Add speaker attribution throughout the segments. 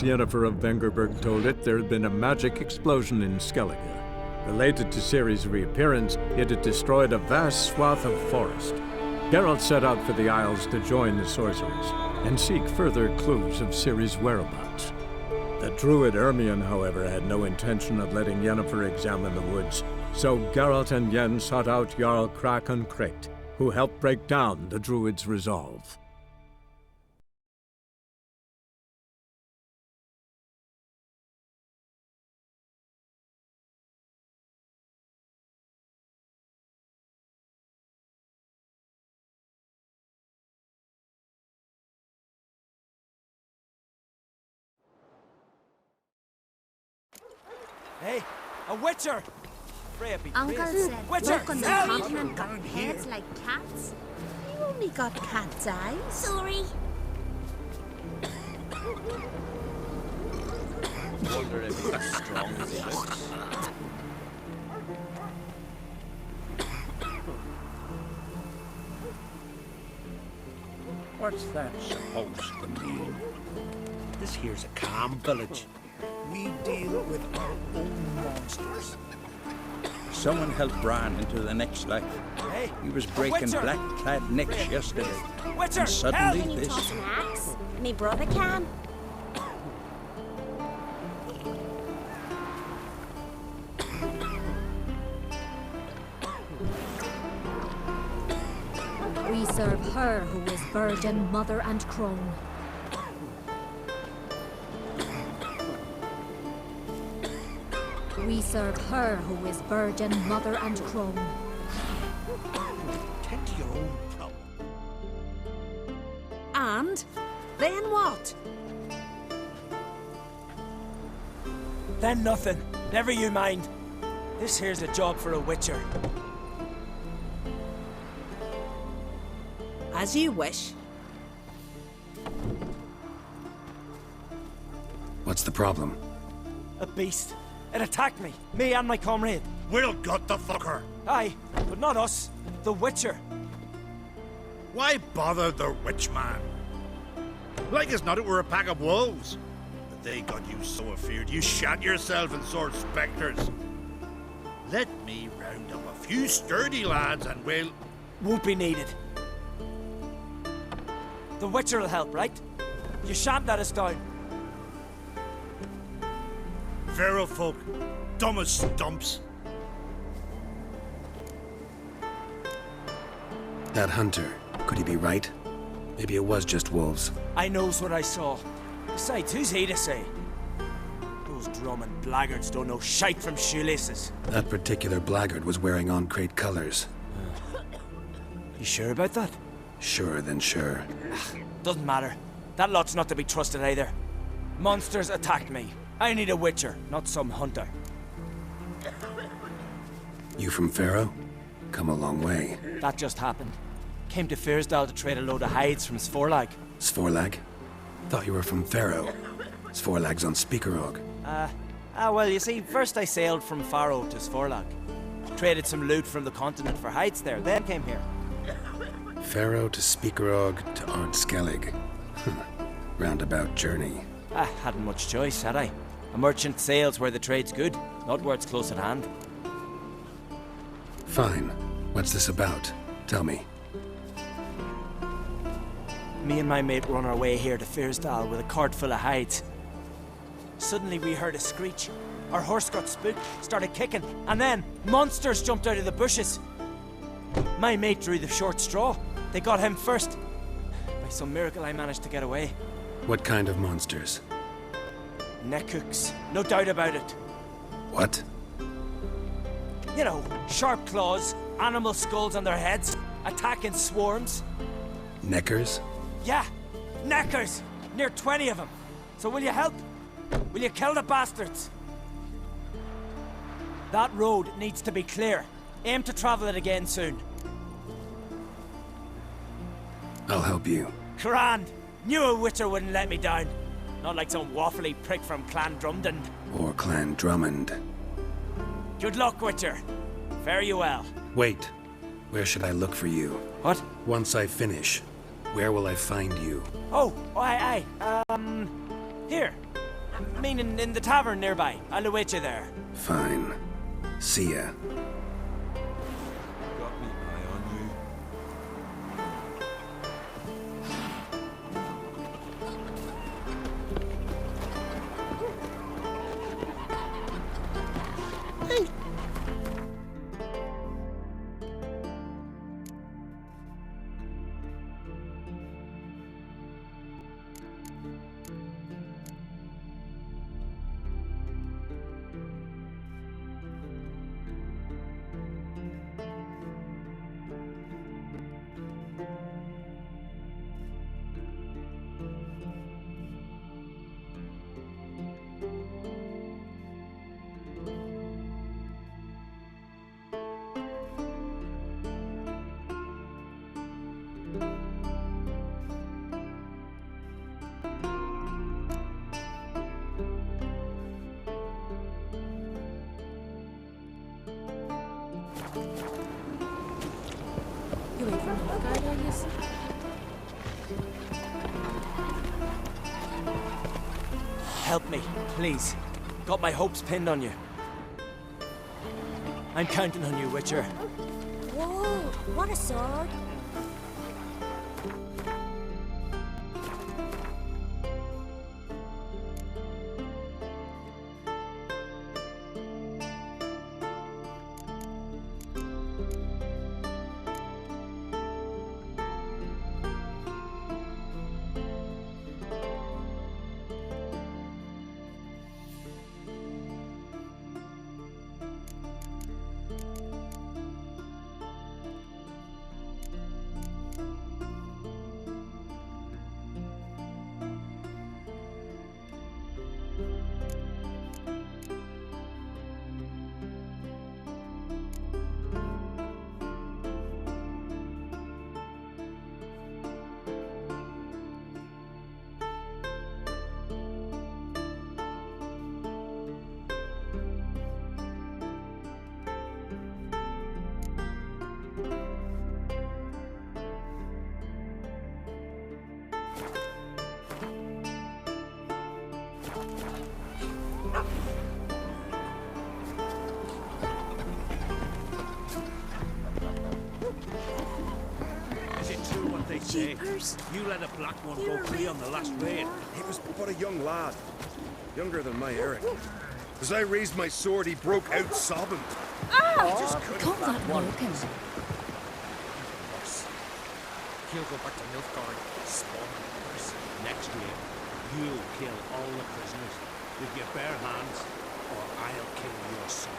Speaker 1: Yennefer of Vengerberg told it, there had been a magic explosion in Skellig. Related to Ciri's reappearance, it had destroyed a vast swath of forest. Geralt set out for the Isles to join the sorceress and seek further clues of Ciri's whereabouts. The druid Ermion, however, had no intention of letting Yennefer examine the woods, so Geralt and Yen sought out Jarl Kraken Krekt, who helped break down the druid's resolve.
Speaker 2: Hey, a witcher! Freya be
Speaker 3: Uncle
Speaker 2: crazy.
Speaker 3: said
Speaker 2: Witcher,
Speaker 3: folk on the
Speaker 2: help!
Speaker 3: continent got heads like cats. You only got cat's eyes. Sorry.
Speaker 2: Wonder if he's as strong as he looks.
Speaker 4: What's that supposed to mean? This here's a calm village. We deal with our own monsters. Someone helped Bran into the next life.
Speaker 2: Hey,
Speaker 4: He was breaking
Speaker 2: Witcher!
Speaker 4: black-clad necks yesterday.
Speaker 2: Witcher,
Speaker 4: And suddenly
Speaker 2: help!
Speaker 4: this...
Speaker 3: Toss an axe. Me brother can.
Speaker 5: We serve her who is virgin, mother, and crone. We serve her who is virgin, mother, and crone.
Speaker 4: Tend to your own problem.
Speaker 3: And then what?
Speaker 2: Then nothing. Never you mind. This here's a job for a witcher.
Speaker 3: As you wish.
Speaker 6: What's the problem?
Speaker 2: A beast. It attacked me and my comrade.
Speaker 7: We'll gut the fucker.
Speaker 2: Aye, but not us. The witcher.
Speaker 7: Why bother the witch man? Like as not it were a pack of wolves. But they got you so afeard you shat yourself in sword spectres. Let me round up a few sturdy lads and we'll...
Speaker 2: Won't be needed. The witcher will help, right? You shan't let us down.
Speaker 7: Feral folk, dumb as stumps.
Speaker 6: That hunter, could he be right? Maybe it was just wolves.
Speaker 2: I knows what I saw. Besides, who's he to say? Those drumming blackguards don't know shite from shoelaces.
Speaker 6: That particular blackguard was wearing on-crate colors.
Speaker 2: You sure about that?
Speaker 6: Sure than sure.
Speaker 2: Doesn't matter. That lot's not to be trusted either. Monsters attacked me. I need a witcher, not some hunter.
Speaker 6: You from Pharaoh? Come a long way.
Speaker 2: That just happened. Came to Fyrsdal to trade a load of hides from Svorlag.
Speaker 6: Svorlag? Thought you were from Pharaoh. Svorlag's on Speakerog.
Speaker 2: Well, you see, first I sailed from Faro to Svorlag. Traded some loot from the continent for hides there, then came here.
Speaker 6: Pharaoh to Speakerog to Ard Skellig. Roundabout journey.
Speaker 2: I hadn't much choice, had I? A merchant sails where the trade's good, not where it's close at hand.
Speaker 6: Fine. What's this about? Tell me.
Speaker 2: Me and my mate were on our way here to Fyrsdal with a cart full of hides. Suddenly we heard a screech. Our horse got spooked, started kicking, and then monsters jumped out of the bushes. My mate drew the short straw. They got him first. By some miracle I managed to get away.
Speaker 6: What kind of monsters?
Speaker 2: Neckhooks, no doubt about it.
Speaker 6: What?
Speaker 2: You know, sharp claws, animal skulls on their heads, attack in swarms.
Speaker 6: Neckers?
Speaker 2: Yeah, neckers! Near 20 of them. So will you help? Will you kill the bastards? That road needs to be clear. Aim to travel it again soon.
Speaker 6: I'll help you.
Speaker 2: Grand! Knew a witcher wouldn't let me down. Not like some waffly prick from Clan Drumden.
Speaker 6: Or Clan Drummond.
Speaker 2: Good luck, witcher. Fare you well.
Speaker 6: Wait. Where should I look for you?
Speaker 2: What?
Speaker 6: Once I finish, where will I find you?
Speaker 2: Oh, aye. Here. Meaning in the tavern nearby. I'll await you there.
Speaker 6: Fine. See ya.
Speaker 8: Got me eye on you.
Speaker 5: You wait for my guard, are you?
Speaker 2: Help me, please. Got my hopes pinned on you. I'm counting on you, Witcher.
Speaker 5: Whoa, what a sword.
Speaker 7: Is it true what they say?
Speaker 3: Jeepers.
Speaker 7: You let a black one go free on the last raid.
Speaker 6: He was but a young lad. Younger than my Eric. As I raised my sword, he broke out sobbing.
Speaker 5: Come that broken.
Speaker 7: He'll go back to Nilfgaard, spawning worse. Next year, you'll kill all the prisoners with your bare hands, or I'll kill your son.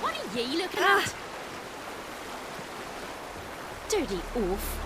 Speaker 5: What are ye looking at? Dirty oaf.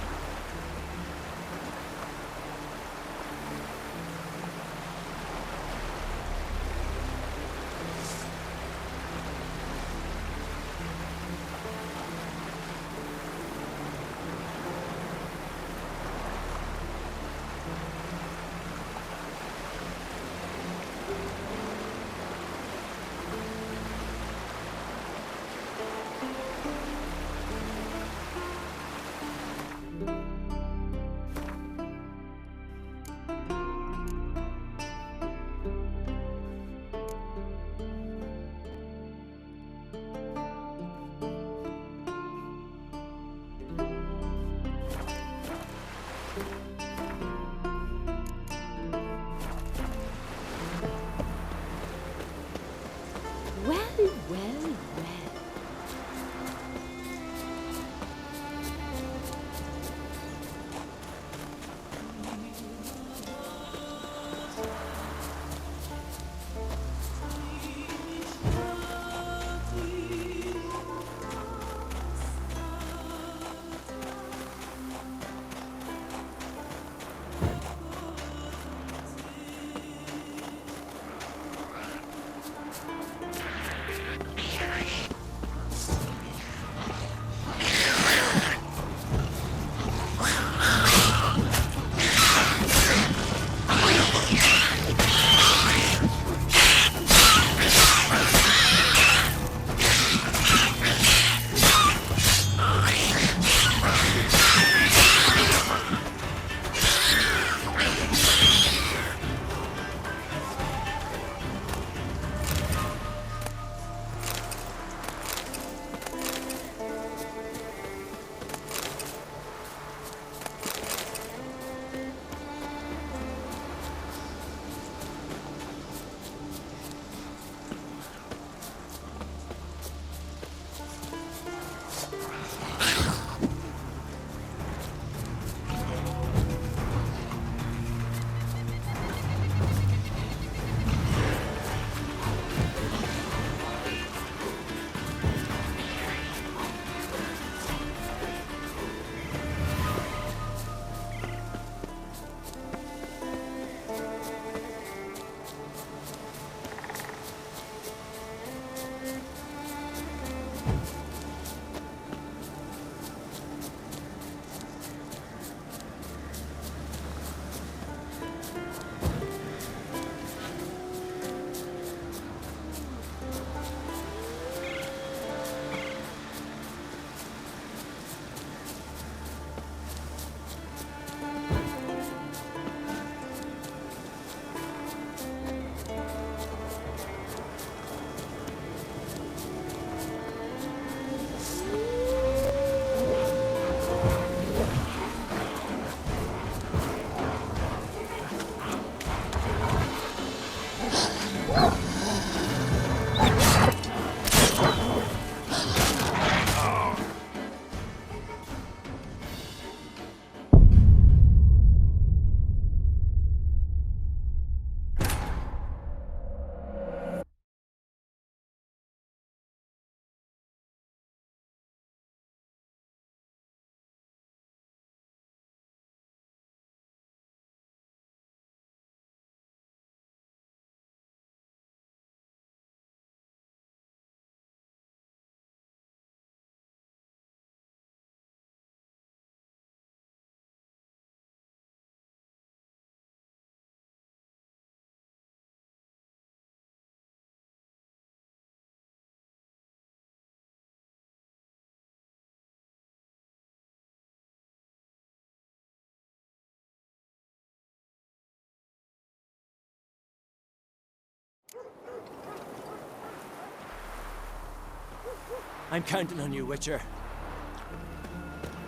Speaker 2: I'm counting on you, Witcher.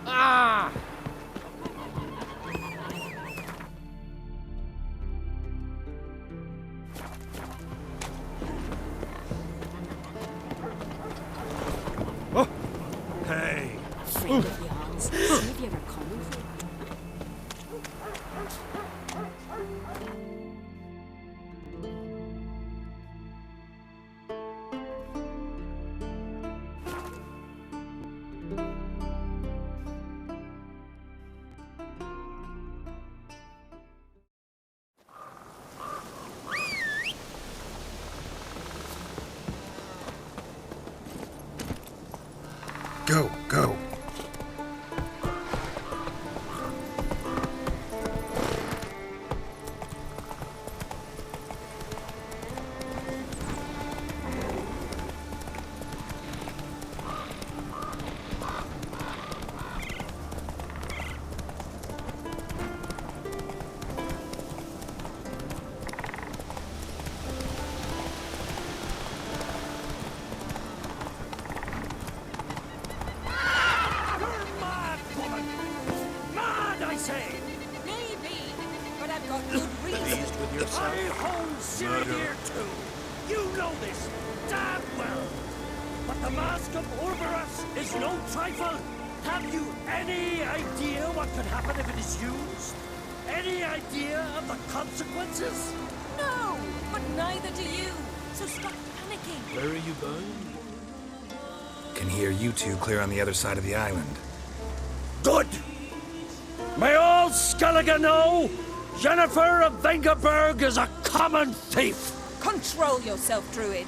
Speaker 7: Ah! Oh! Hey!
Speaker 5: Friend of Jan's, see if you ever coming for it.
Speaker 6: Go, go.
Speaker 9: Maybe, but I've got good reason.
Speaker 7: Pleased with yourself?
Speaker 9: I hold Ciri here too. You know this damn well. But the Mask of Urberus is no trifle. Have you any idea what could happen if it is used? Any idea of the consequences?
Speaker 5: No, but neither do you. So stop panicking.
Speaker 8: Where are you going?
Speaker 10: Can hear you two clear on the other side of the island.
Speaker 9: Good! May all Skellig know, Yennefer of Vengerberg is a common thief!
Speaker 11: Control yourself, Druid.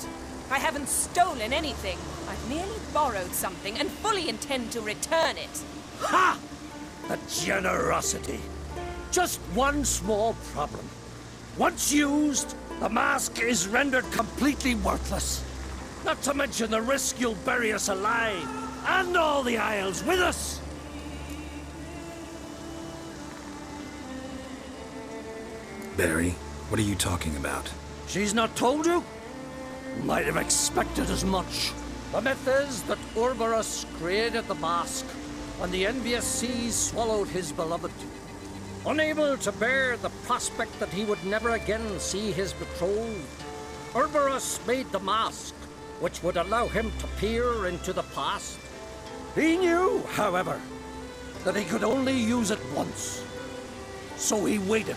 Speaker 11: I haven't stolen anything. I've merely borrowed something and fully intend to return it.
Speaker 9: Ha! The generosity. Just one small problem. Once used, the mask is rendered completely worthless. Not to mention the risk you'll bury us alive, and all the Isles with us.
Speaker 10: Barry, what are you talking about?
Speaker 9: She's not told you? Might have expected as much. The myth is that Urberus created the mask when the envious seas swallowed his beloved. Unable to bear the prospect that he would never again see his betrothed, Urberus made the mask, which would allow him to peer into the past. He knew, however, that he could only use it once. So he waited.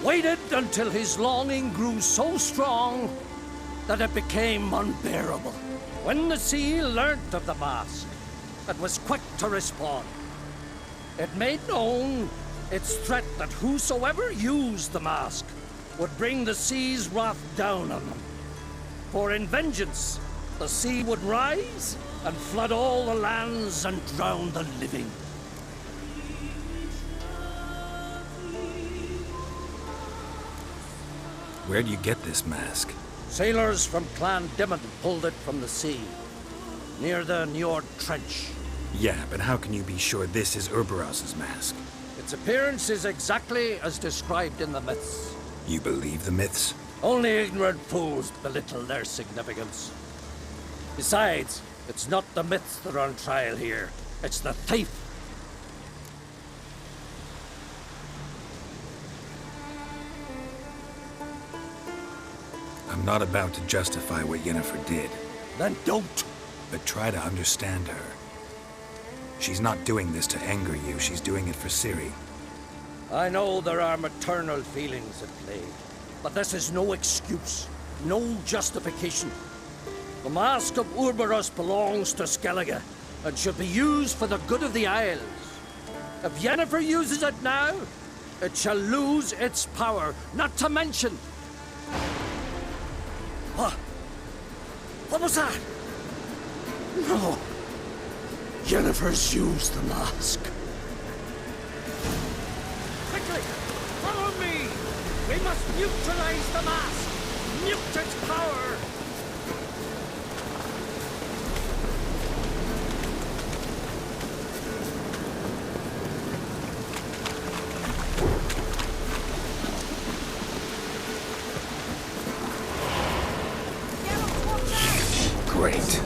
Speaker 9: Waited until his longing grew so strong that it became unbearable. When the sea learnt of the mask, it was quick to respond. It made known its threat that whosoever used the mask would bring the sea's wrath down on them. For in vengeance, the sea would rise and flood all the lands and drown the living.
Speaker 10: Where'd you get this mask?
Speaker 9: Sailors from Clan Dimon pulled it from the sea, near the Njord Trench.
Speaker 10: Yeah, but how can you be sure this is Urberus's mask?
Speaker 9: Its appearance is exactly as described in the myths.
Speaker 10: You believe the myths?
Speaker 9: Only ignorant fools belittle their significance. Besides, it's not the myths that are on trial here. It's the thief.
Speaker 10: I'm not about to justify what Yennefer did.
Speaker 9: Then don't.
Speaker 10: But try to understand her. She's not doing this to anger you, she's doing it for Ciri.
Speaker 9: I know there are maternal feelings at play, but this is no excuse, no justification. The Mask of Urberus belongs to Skellige, and should be used for the good of the Isles. If Yennefer uses it now, it shall lose its power, not to mention... What? What was that? No. Yennefer's used the mask. Quickly! Follow me! We must neutralize the mask! Nuke its power!
Speaker 10: Great.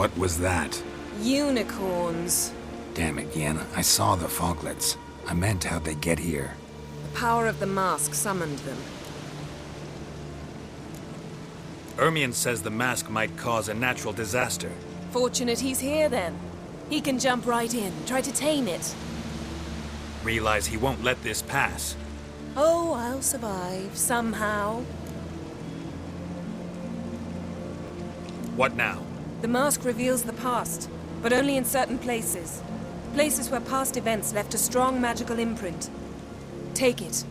Speaker 10: What was that?
Speaker 11: Unicorns.
Speaker 10: Damn it, Yen. I saw the foglets. I meant how'd they get here?
Speaker 11: The power of the mask summoned them.
Speaker 10: Ermion says the mask might cause a natural disaster.
Speaker 11: Fortunate he's here then. He can jump right in, try to tame it.
Speaker 10: Realize he won't let this pass.
Speaker 11: Oh, I'll survive, somehow.
Speaker 10: What now?
Speaker 11: The mask reveals the past, but only in certain places. Places where past events left a strong magical imprint. Take it.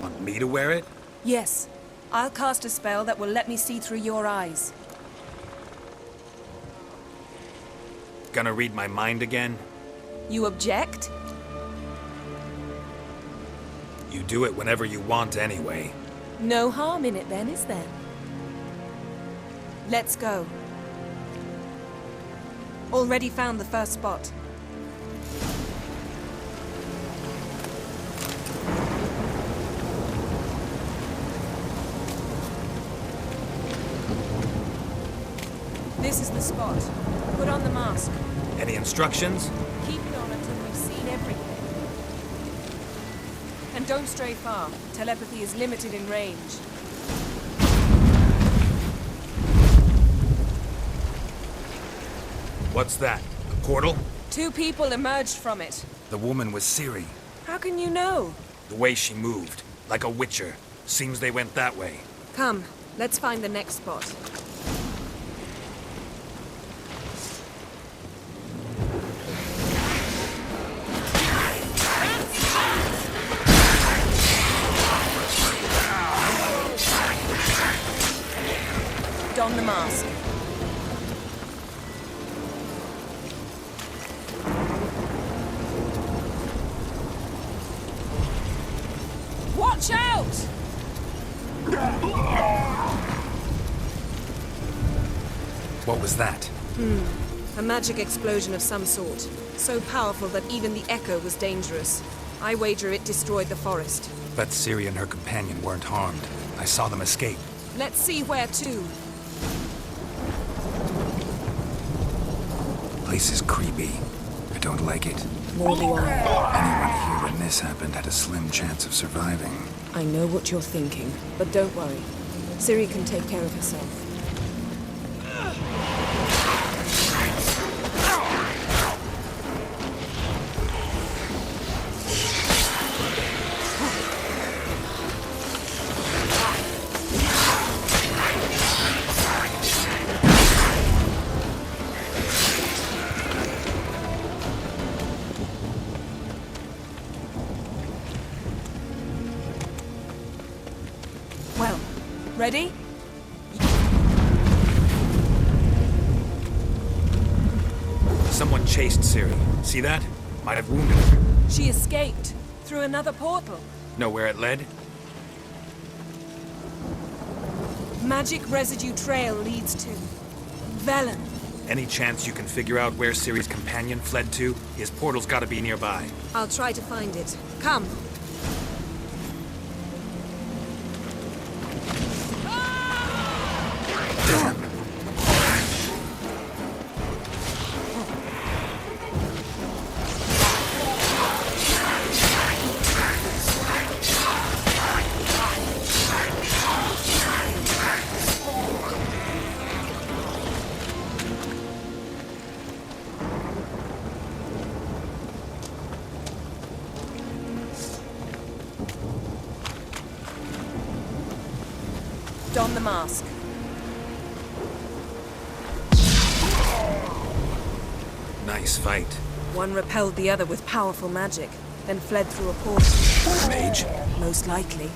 Speaker 10: Want me to wear it?
Speaker 11: Yes. I'll cast a spell that will let me see through your eyes.
Speaker 10: Gonna read my mind again?
Speaker 11: You object?
Speaker 10: You do it whenever you want anyway.
Speaker 11: No harm in it then, is there? Let's go. Already found the first spot. This is the spot. Put on the mask.
Speaker 10: Any instructions?
Speaker 11: Keep it on until we've seen everything. And don't stray far. Telepathy is limited in range.
Speaker 10: What's that? A portal?
Speaker 11: 2 people emerged from it.
Speaker 10: The woman was Ciri.
Speaker 11: How can you know?
Speaker 10: The way she moved. Like a witcher. Seems they went that way.
Speaker 11: Come, let's find the next spot. Don the mask. Watch out!
Speaker 10: What was that?
Speaker 11: A magic explosion of some sort. So powerful that even the echo was dangerous. I wager it destroyed the forest.
Speaker 10: But Ciri and her companion weren't harmed. I saw them escape.
Speaker 11: Let's see where to.
Speaker 10: Place is creepy. I don't like it.
Speaker 11: Nor do I.
Speaker 10: Anyone here when this happened had a slim chance of surviving.
Speaker 11: I know what you're thinking, but don't worry. Ciri can take care of herself. Well, ready?
Speaker 10: Someone chased Ciri. See that? Might have wounded her.
Speaker 11: She escaped through another portal.
Speaker 10: Know where it led?
Speaker 11: Magic residue trail leads to Velen.
Speaker 10: Any chance you can figure out where Ciri's companion fled to? His portal's gotta be nearby.
Speaker 11: I'll try to find it. Come.
Speaker 10: Damn.
Speaker 11: Don the mask.
Speaker 10: Nice fight.
Speaker 11: One repelled the other with powerful magic, then fled through a portal.
Speaker 10: Mage?
Speaker 11: Most likely.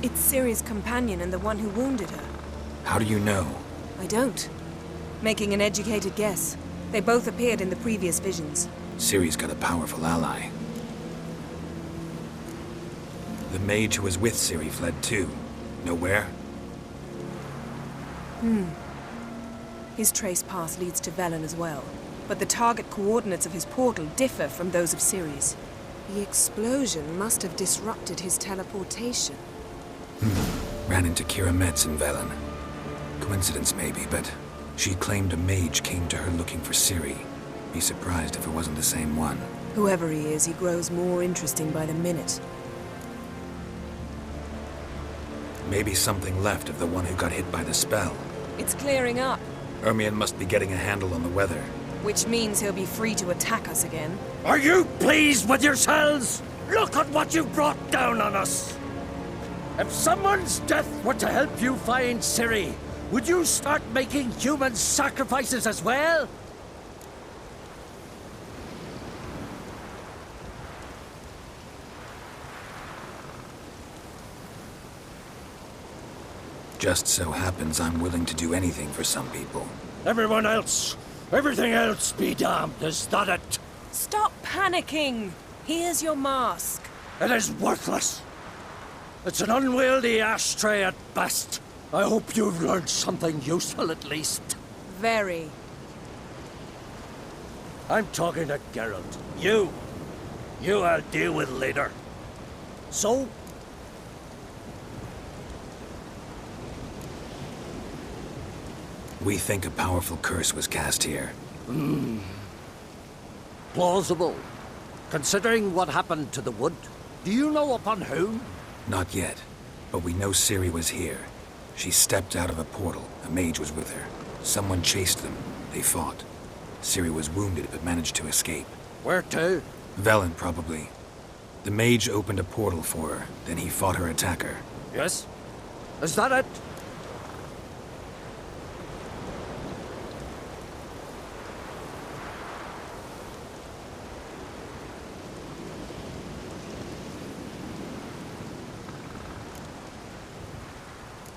Speaker 11: It's Ciri's companion and the one who wounded her.
Speaker 10: How do you know?
Speaker 11: I don't. Making an educated guess. They both appeared in the previous visions.
Speaker 10: Ciri's got a powerful ally. The mage who was with Ciri fled too. Know where?
Speaker 11: His trace path leads to Velen as well. But the target coordinates of his portal differ from those of Ciri's. The explosion must have disrupted his teleportation.
Speaker 10: Ran into Kira Metz in Velen. Coincidence maybe, but she claimed a mage came to her looking for Ciri. Be surprised if it wasn't the same one.
Speaker 11: Whoever he is, he grows more interesting by the minute.
Speaker 10: Maybe something left of the one who got hit by the spell.
Speaker 11: It's clearing up,
Speaker 10: Ermion must be getting a handle on the weather.
Speaker 11: which means he'll be free to attack us again.
Speaker 9: Are you pleased with yourselves? Look at what you've brought down on us. If someone's death were to help you find Ciri, would you start making human sacrifices as well?
Speaker 10: Just so happens I'm willing to do anything for some people.
Speaker 9: Everyone else, everything else be damned, is that it?
Speaker 11: Stop panicking! Here's your mask.
Speaker 9: It is worthless. It's an unwieldy ashtray at best. I hope you've learned something useful at least.
Speaker 11: Very.
Speaker 9: I'm talking to Geralt. You I'll deal with later. So?
Speaker 10: We think a powerful curse was cast here.
Speaker 9: Plausible. Considering what happened to the wood, do you know upon whom?
Speaker 10: Not yet, but we know Ciri was here. She stepped out of a portal. A mage was with her. Someone chased them. They fought. Ciri was wounded but managed to escape.
Speaker 9: Where to?
Speaker 10: Velen, probably. The mage opened a portal for her, then he fought her attacker.
Speaker 9: Yes? Is that it?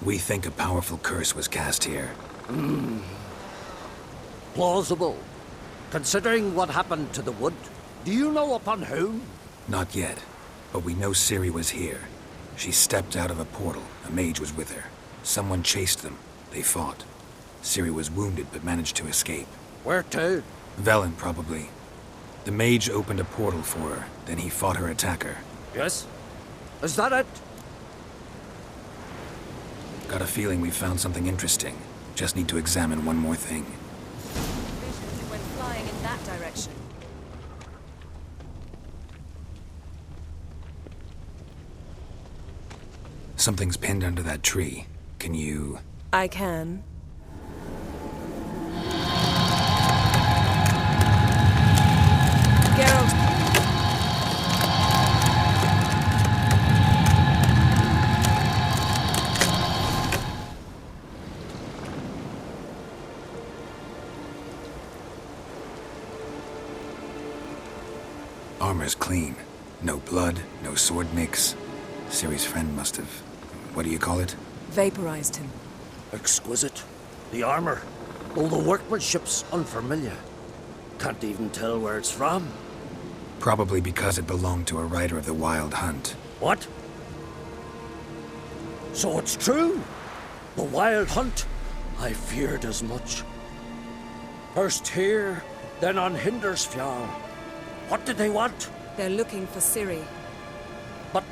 Speaker 10: We think a powerful curse was cast here.
Speaker 9: Plausible. Considering what happened to the wood, do you know upon whom?
Speaker 10: Not yet, but we know Ciri was here. She stepped out of a portal. A mage was with her. Someone chased them. They fought. Ciri was wounded but managed to escape.
Speaker 9: Where to?
Speaker 10: Velen, probably. The mage opened a portal for her, then he fought her attacker.
Speaker 9: Yes? Is that it?
Speaker 10: Got a feeling we found something interesting. Just need to examine one more thing.
Speaker 11: Visions it went flying in that direction.
Speaker 10: Something's pinned under that tree. Can you...
Speaker 11: I can. Geralt.
Speaker 10: Armor's clean. No blood, no sword nicks. Ciri's friend must have... what do you call it?
Speaker 11: Vaporized him.
Speaker 9: Exquisite. The armor. All the workmanship's unfamiliar. Can't even tell where it's from.
Speaker 10: Probably because it belonged to a rider of the Wild Hunt.
Speaker 9: What? So it's true? The Wild Hunt? I feared as much. First here, then on Hindersfjall. What did they want?
Speaker 11: They're looking for Ciri.
Speaker 9: But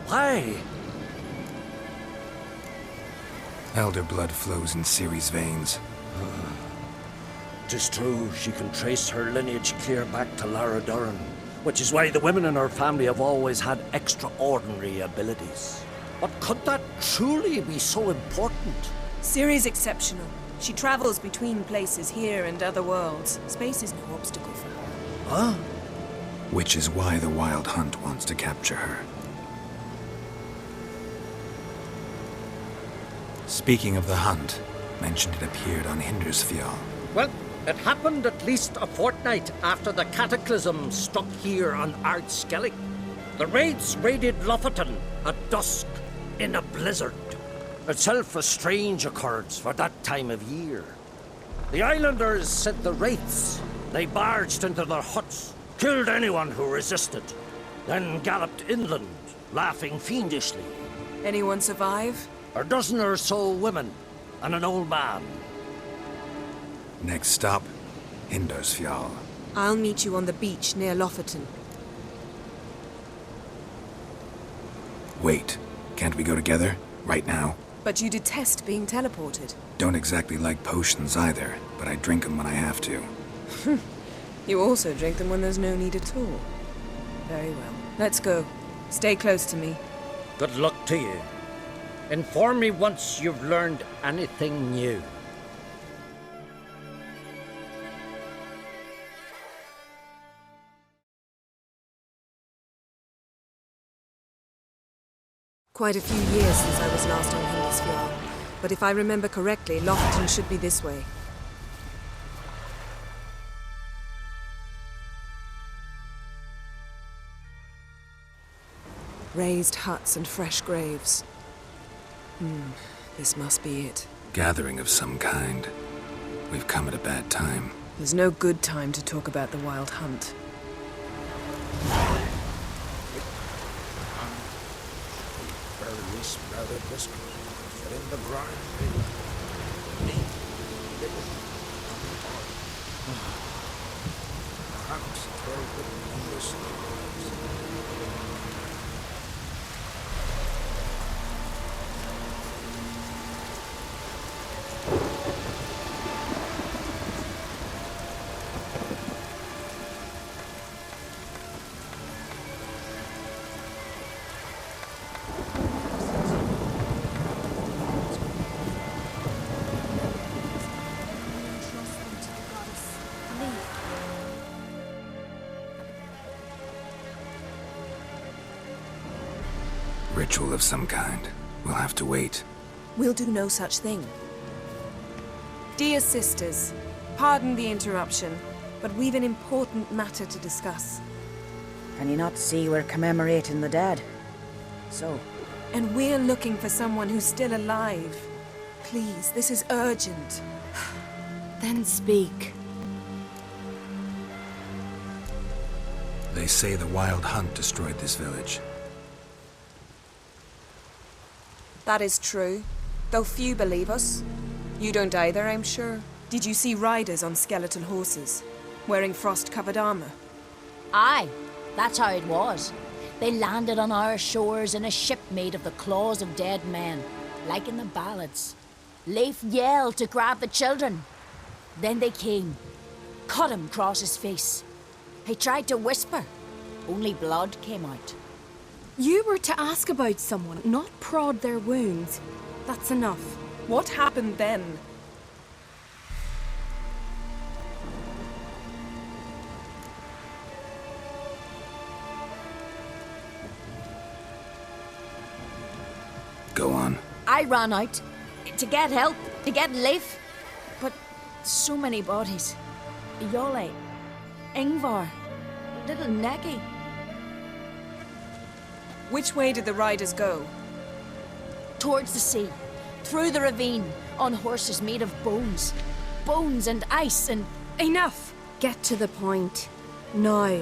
Speaker 9: why?
Speaker 10: Elder blood flows in Ciri's veins.
Speaker 9: 'Tis true, she can trace her lineage clear back to Lara Duran, which is why the women in her family have always had extraordinary abilities. But could that truly be so important?
Speaker 11: Ciri's exceptional. She travels between places here and other worlds. Space is no obstacle for her.
Speaker 9: Huh?
Speaker 10: Which is why the Wild Hunt wants to capture her. Speaking of the hunt, mentioned it appeared on Hindersfjall.
Speaker 9: Well, it happened at least a fortnight after the cataclysm struck here on Ard Skellig. The raids raided Lofoten at dusk in a blizzard. Itself a strange occurrence for that time of year. The islanders said the wraiths. They barged into their huts, killed anyone who resisted, then galloped inland, laughing fiendishly.
Speaker 11: Anyone survive?
Speaker 9: A dozen or so women and an old man.
Speaker 10: Next stop, Hindersfjall.
Speaker 11: I'll meet you on the beach near Lofoten.
Speaker 10: Wait, can't we go together? Right now?
Speaker 11: But you detest being teleported.
Speaker 10: Don't exactly like potions either, but I drink them when I have to.
Speaker 11: You also drink them when there's no need at all. Very well. Let's go. Stay close to me.
Speaker 9: Good luck to you. Inform me once you've learned anything new.
Speaker 11: Quite a few years since I was last on Hindisfjord, but if I remember correctly, Lofoten should be this way. Raised huts and fresh graves. This must be it.
Speaker 10: Gathering of some kind. We've come at a bad time.
Speaker 11: There's no good time to talk about the Wild Hunt.
Speaker 7: Barely sprouted this fit in the ground. Perhaps there would be this.
Speaker 10: Ritual of some kind. We'll have to wait.
Speaker 11: We'll do no such thing. Dear sisters, pardon the interruption, but we've an important matter to discuss.
Speaker 12: Can you not see we're commemorating the dead? So?
Speaker 11: And we're looking for someone who's still alive. Please, this is urgent.
Speaker 12: Then speak.
Speaker 10: They say the Wild Hunt destroyed this village.
Speaker 11: That is true, though few believe us. You don't either, I'm sure. Did you see riders on skeletal horses, wearing frost-covered armor?
Speaker 5: Aye, that's how it was. They landed on our shores in a ship made of the claws of dead men, like in the ballads. Leif yelled to grab the children. Then they came, cut him across his face. He tried to whisper, only blood came out.
Speaker 13: You were to ask about someone, not prod their wounds. That's enough.
Speaker 11: What happened then?
Speaker 10: Go on.
Speaker 5: I ran out to get help, to get Leif. But so many bodies. Yolle, Ingvar, little Necky.
Speaker 11: Which way did the riders go?
Speaker 5: Towards the sea, through the ravine, on horses made of bones. Bones and ice and...
Speaker 13: Enough! Get to the point. Now.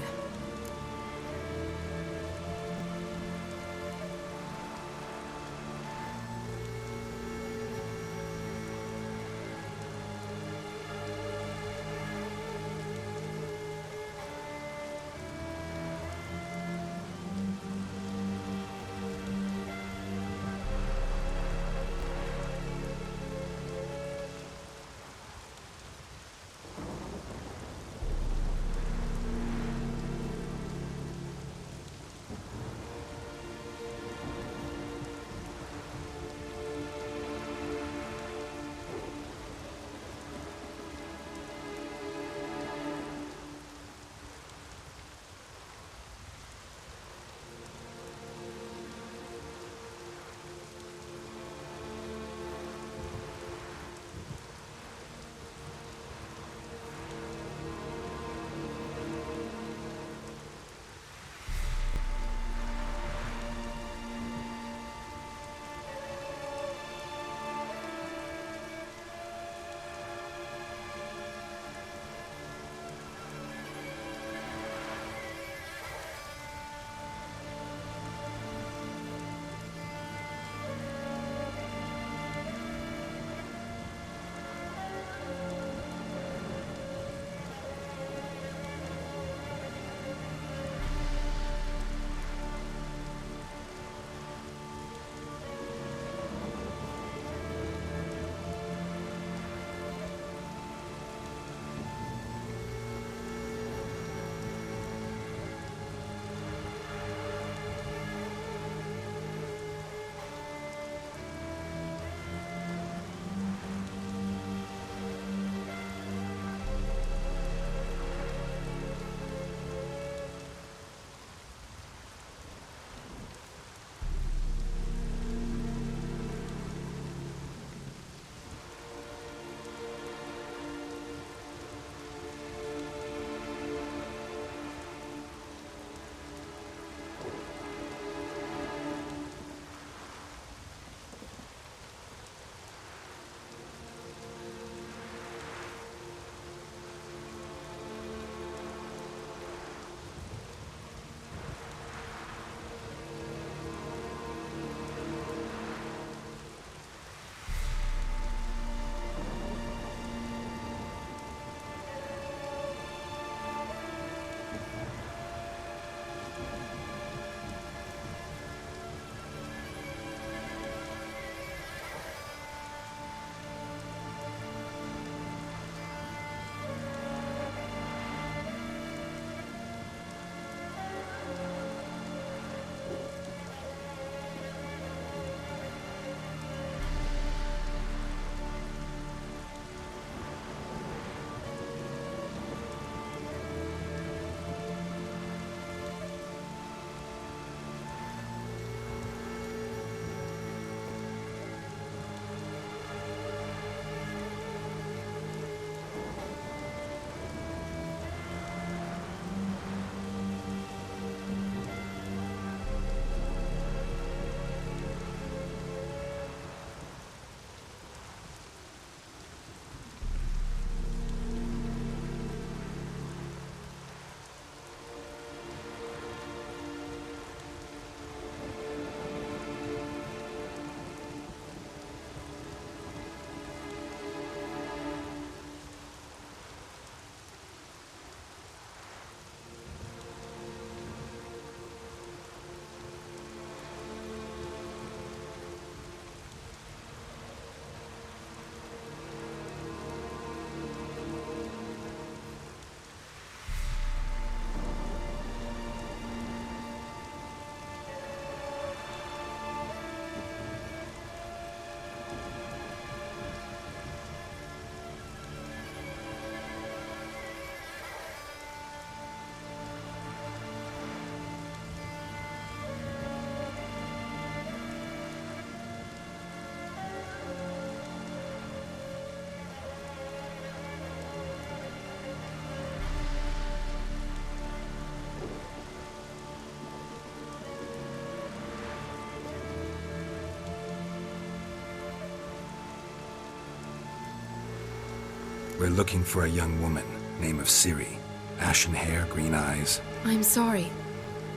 Speaker 10: We're looking for a young woman, name of Ciri. Ashen hair, green eyes.
Speaker 13: I'm sorry.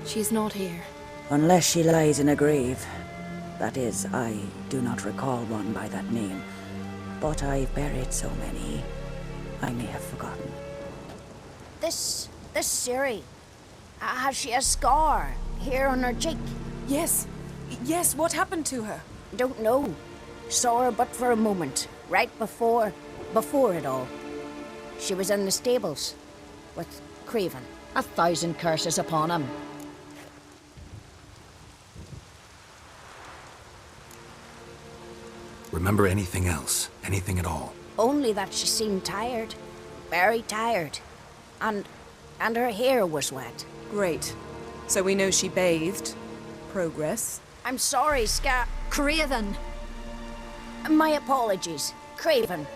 Speaker 13: She's not here.
Speaker 12: Unless she lies in a grave. That is, I do not recall one by that name. But I've buried so many, I may have forgotten.
Speaker 5: This Ciri, has she a scar here on her cheek?
Speaker 11: Yes. Yes, what happened to her?
Speaker 5: Don't know. Saw her but for a moment, right before it all. She was in the stables with Craven. 1,000 curses upon him.
Speaker 10: Remember anything else? Anything at all?
Speaker 5: Only that she seemed tired. Very tired. And her hair was wet.
Speaker 11: Great. So we know she bathed. Progress.
Speaker 5: I'm sorry,
Speaker 13: Craven!
Speaker 5: My apologies. Craven.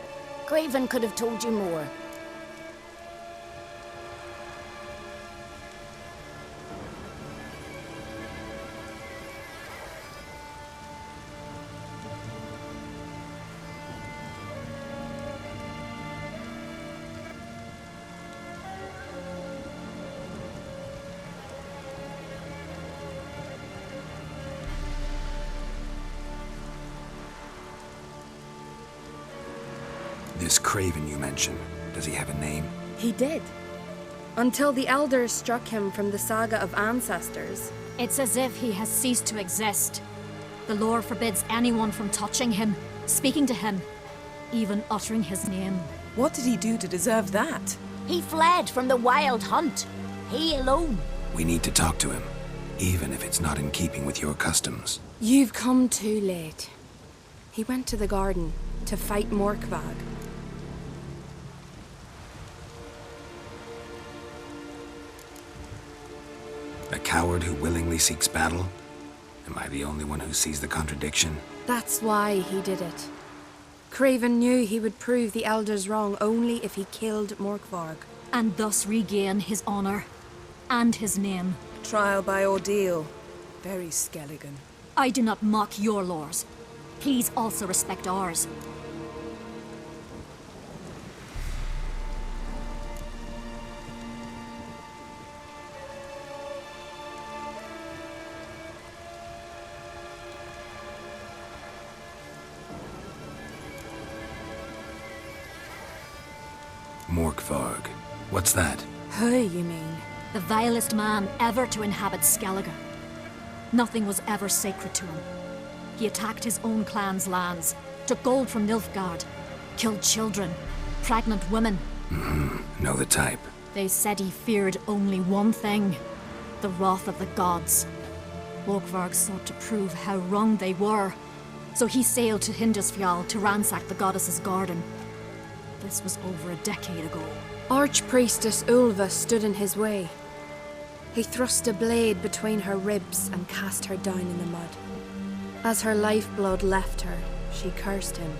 Speaker 5: Craven could have told you more.
Speaker 10: This Craven you mentioned, does he have a name?
Speaker 13: He did. Until the elders struck him from the saga of ancestors.
Speaker 14: It's as if he has ceased to exist. The lore forbids anyone from touching him, speaking to him, even uttering his name.
Speaker 11: What did he do to deserve that?
Speaker 5: He fled from the wild hunt. He alone.
Speaker 10: We need to talk to him, even if it's not in keeping with your customs.
Speaker 13: You've come too late. He went to the garden to fight Morkvag.
Speaker 10: A coward who willingly seeks battle? Am I the only one who sees the contradiction?
Speaker 13: That's why he did it. Craven knew he would prove the elders wrong only if he killed Morkvarg.
Speaker 14: And thus regain his honor. And his name.
Speaker 11: Trial by ordeal. Very Skelligan.
Speaker 14: I do not mock your laws. Please also respect ours.
Speaker 10: Morkvarg. What's that?
Speaker 13: Who, you mean?
Speaker 14: The vilest man ever to inhabit Skellige. Nothing was ever sacred to him. He attacked his own clan's lands, took gold from Nilfgaard, killed children, pregnant women.
Speaker 10: Know the type.
Speaker 14: They said he feared only one thing, the wrath of the gods. Morkvarg sought to prove how wrong they were, so he sailed to Hindisfjall to ransack the goddess's garden. This was over a decade ago.
Speaker 13: Archpriestess Ulva stood in his way. He thrust a blade between her ribs and cast her down in the mud. As her lifeblood left her, she cursed him,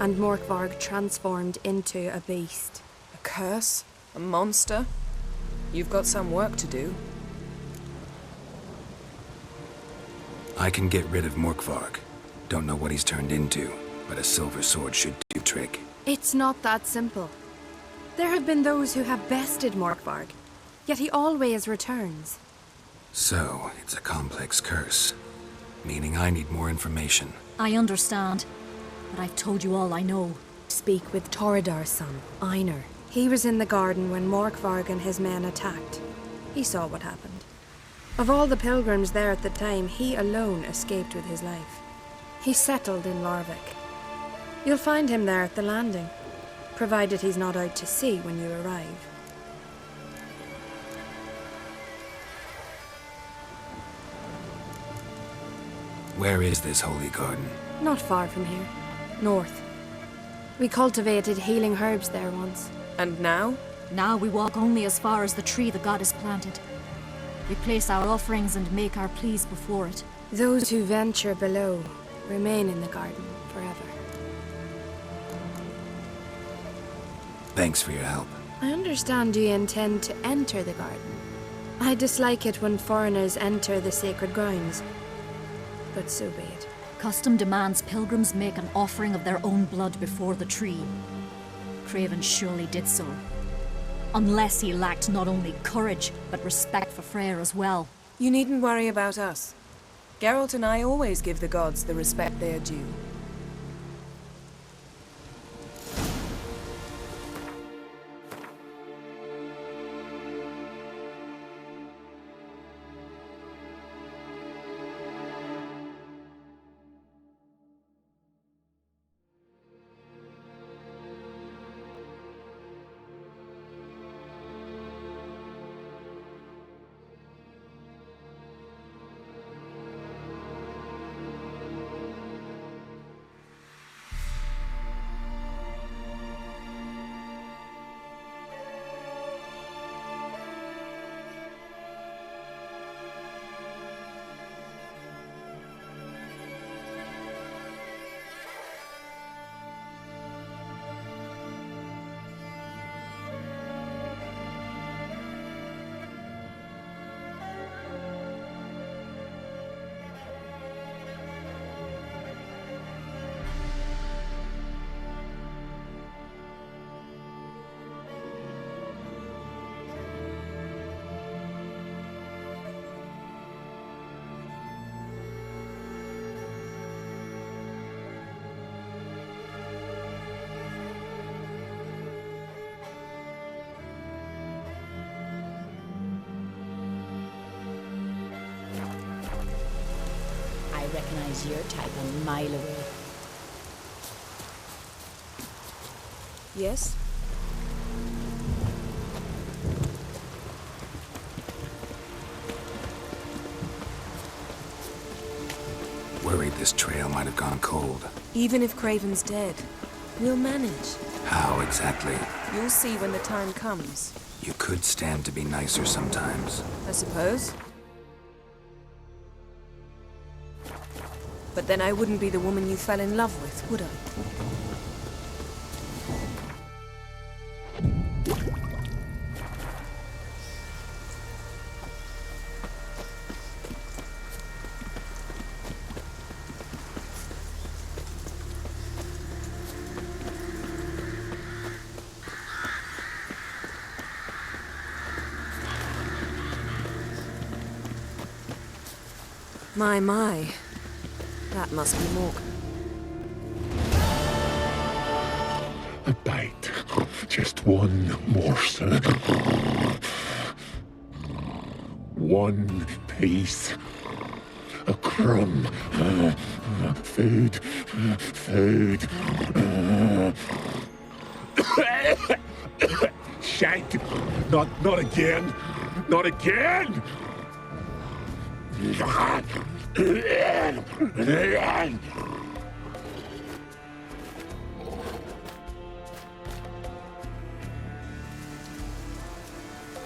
Speaker 13: and Morkvarg transformed into a beast.
Speaker 11: A curse? A monster? You've got some work to do.
Speaker 10: I can get rid of Morkvarg. Don't know what he's turned into, but a silver sword should do trick.
Speaker 13: It's not that simple. There have been those who have bested Morkvarg, yet he always returns.
Speaker 10: So, it's a complex curse, meaning I need more information.
Speaker 14: I understand, but I've told you all I know.
Speaker 13: Speak with Torridar's son, Einar. He was in the garden when Morkvarg and his men attacked. He saw what happened. Of all the pilgrims there at the time, he alone escaped with his life. He settled in Larvik. You'll find him there at the landing, provided he's not out to sea when you arrive.
Speaker 10: Where is this holy garden?
Speaker 13: Not far from here. North. We cultivated healing herbs there once.
Speaker 11: And now?
Speaker 14: Now we walk only as far as the tree the goddess planted. We place our offerings and make our pleas before it.
Speaker 13: Those who venture below remain in the garden forever.
Speaker 10: Thanks for your help.
Speaker 13: I understand you intend to enter the garden. I dislike it when foreigners enter the sacred grounds, but so be it.
Speaker 14: Custom demands pilgrims make an offering of their own blood before the tree. Craven surely did so. Unless he lacked not only courage, but respect for Freya as well.
Speaker 11: You needn't worry about us. Geralt and I always give the gods the respect they are due.
Speaker 5: I recognize your type a mile away.
Speaker 11: Yes?
Speaker 10: Worried this trail might have gone cold.
Speaker 11: Even if Craven's dead, we'll manage.
Speaker 10: How exactly?
Speaker 11: You'll see when the time comes.
Speaker 10: You could stand to be nicer sometimes.
Speaker 11: I suppose. But then I wouldn't be the woman you fell in love with, would I? My. That must be Mork.
Speaker 15: A bite. Just one morsel. One piece. A crumb. Food. Food. Shite. Not again. Not again!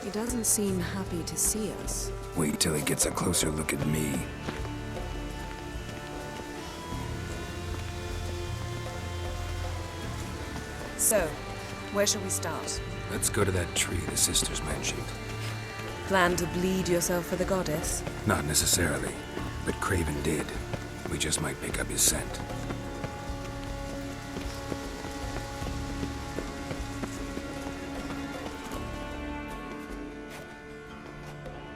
Speaker 11: He doesn't seem happy to see us.
Speaker 10: Wait till he gets a closer look at me.
Speaker 11: So, where shall we start?
Speaker 10: Let's go to that tree the sisters mentioned.
Speaker 11: Plan to bleed yourself for the goddess?
Speaker 10: Not necessarily, but Craven did. We just might pick up his scent.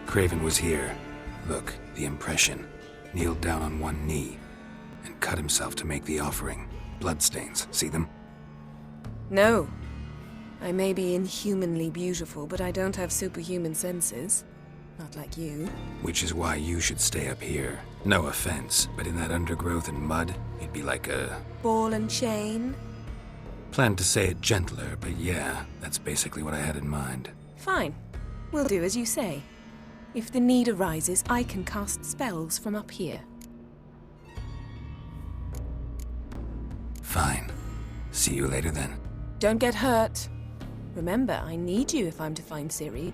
Speaker 10: Craven was here. Look, the impression. Kneeled down on one knee and cut himself to make the offering. Bloodstains, see them?
Speaker 11: No. I may be inhumanly beautiful, but I don't have superhuman senses. Not like you.
Speaker 10: Which is why you should stay up here. No offense, but in that undergrowth and mud, it'd be like a...
Speaker 11: ball and chain?
Speaker 10: Planned to say it gentler, but yeah, that's basically what I had in mind.
Speaker 11: Fine. We'll do as you say. If the need arises, I can cast spells from up here.
Speaker 10: Fine. See you later then.
Speaker 11: Don't get hurt. Remember, I need you if I'm to find Ciri.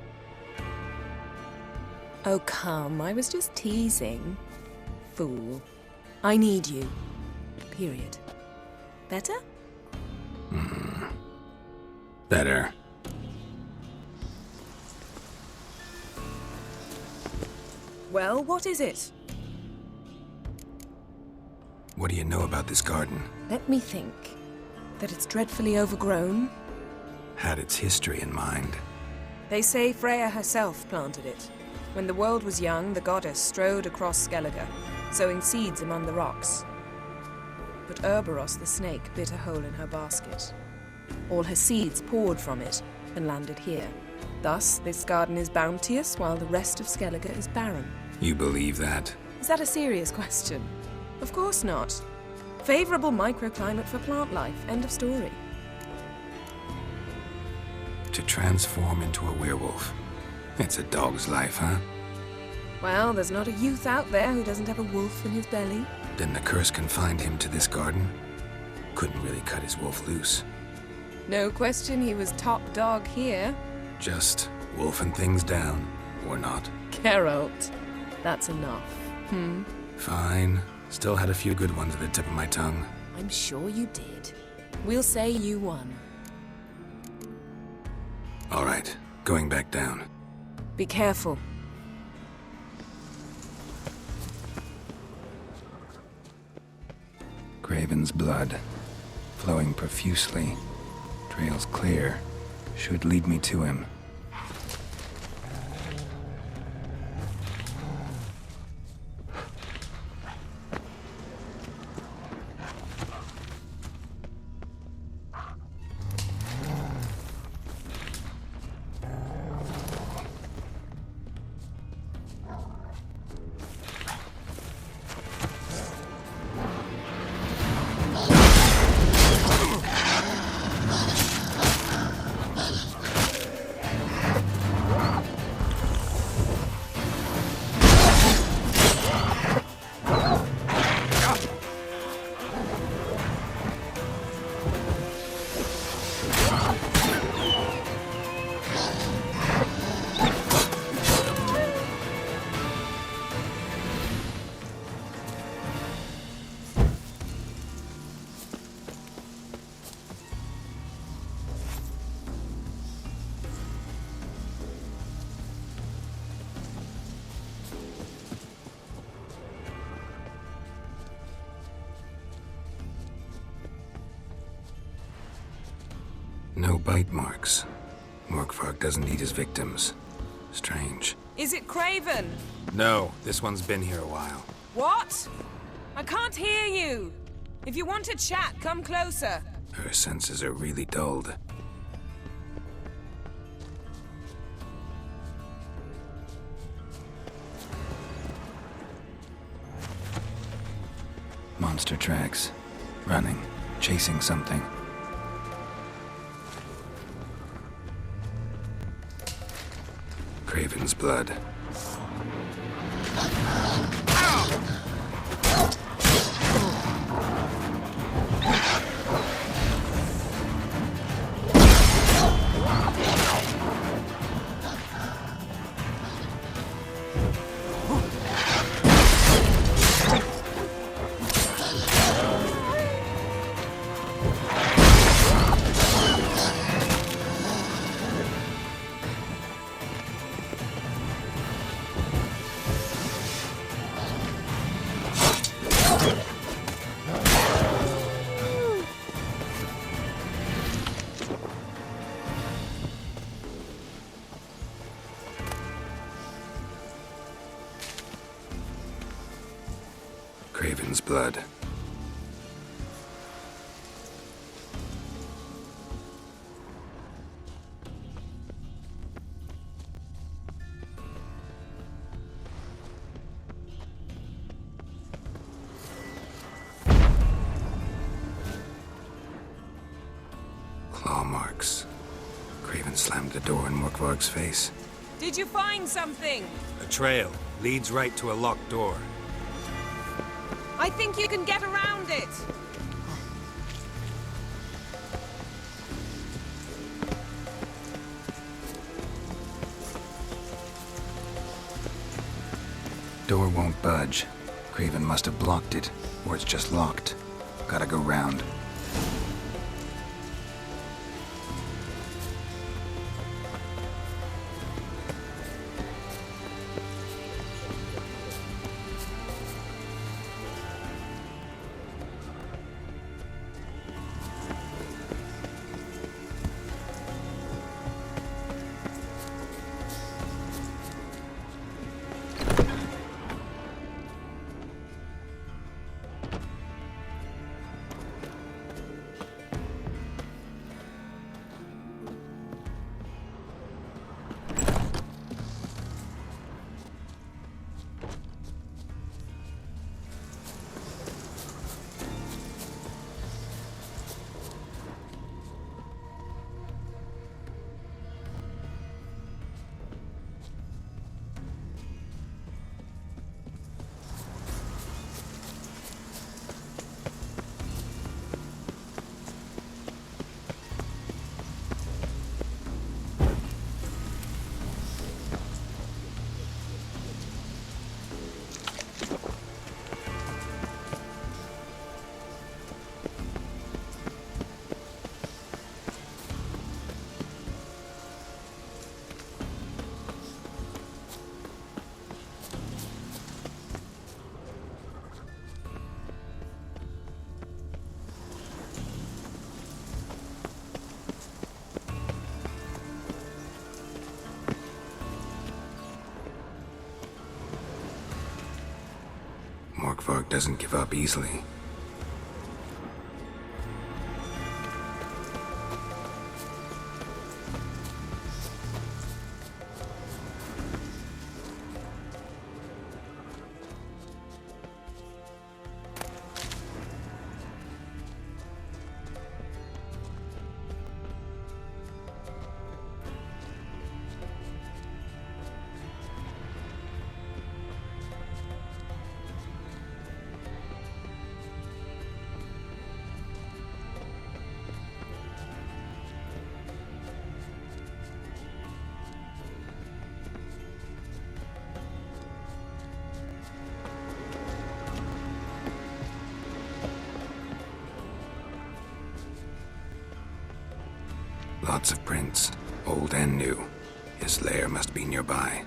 Speaker 11: Oh, come. I was just teasing. Fool. I need you. Period. Better?
Speaker 10: Better.
Speaker 11: Well, what is it?
Speaker 10: What do you know about this garden?
Speaker 11: Let me think. That it's dreadfully overgrown,
Speaker 10: had its history in mind.
Speaker 11: They say Freya herself planted it. When the world was young, the goddess strode across Skellige, sowing seeds among the rocks. But Urboros the snake bit a hole in her basket. All her seeds poured from it and landed here. Thus, this garden is bounteous while the rest of Skellige is barren.
Speaker 10: You believe that?
Speaker 11: Is that a serious question? Of course not. Favorable microclimate for plant life. End of story.
Speaker 10: To transform into a werewolf. It's a dog's life, huh?
Speaker 11: Well, there's not a youth out there who doesn't have a wolf in his belly.
Speaker 10: Then the curse confined him to this garden? Couldn't really cut his wolf loose.
Speaker 11: No question he was top dog here.
Speaker 10: Just wolfing things down, or not.
Speaker 11: Geralt, that's enough.
Speaker 10: Fine. Still had a few good ones at the tip of my tongue.
Speaker 11: I'm sure you did. We'll say you won.
Speaker 10: All right, going back down.
Speaker 11: Be careful.
Speaker 10: Craven's blood, flowing profusely. Trails clear. Should lead me to him. No bite marks. Morkvarg doesn't eat his victims. Strange.
Speaker 11: Is it Craven?
Speaker 10: No, this one's been here a while.
Speaker 11: What? I can't hear you. If you want to chat, come closer.
Speaker 10: Her senses are really dulled. Monster tracks. Running. Chasing something. Craven's blood. Craven's blood. Claw marks. Craven slammed the door in Morkvarg's face.
Speaker 11: Did you find something?
Speaker 10: A trail leads right to a locked door.
Speaker 11: I think you can get around it.
Speaker 10: Door won't budge. Craven must have blocked it, or it's just locked. Gotta go round. Morkvarg doesn't give up easily. Lots of prints, old and new. His lair must be nearby.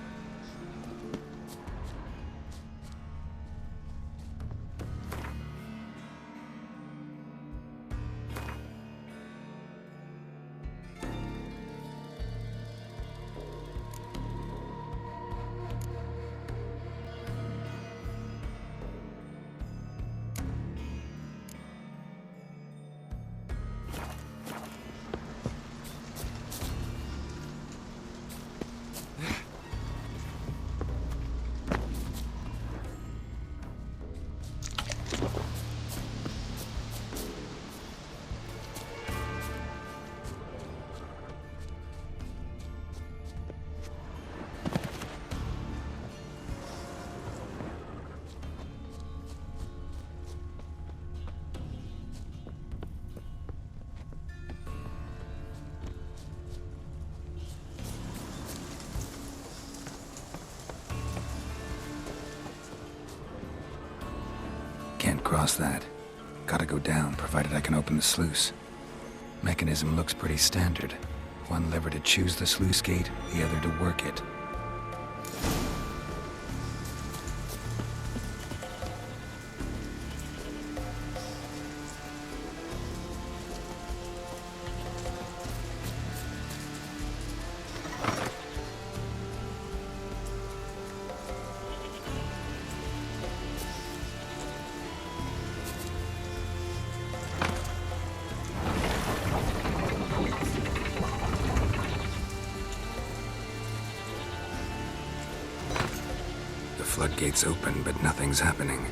Speaker 10: Can't cross that. Gotta go down, provided I can open the sluice. Mechanism looks pretty standard. One lever to choose the sluice gate, the other to work it. Floodgates open, but nothing's happening.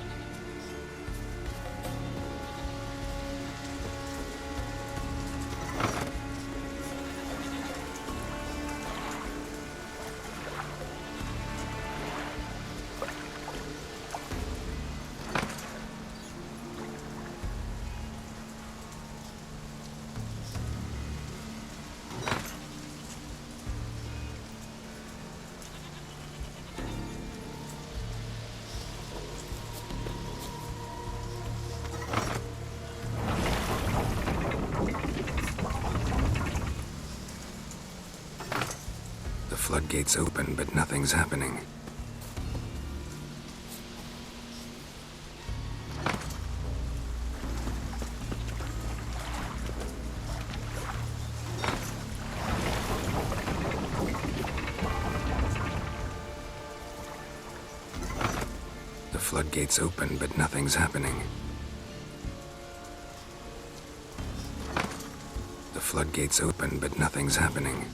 Speaker 10: Floodgates open, but nothing's happening. The floodgates open, but nothing's happening. The floodgates open, but nothing's happening.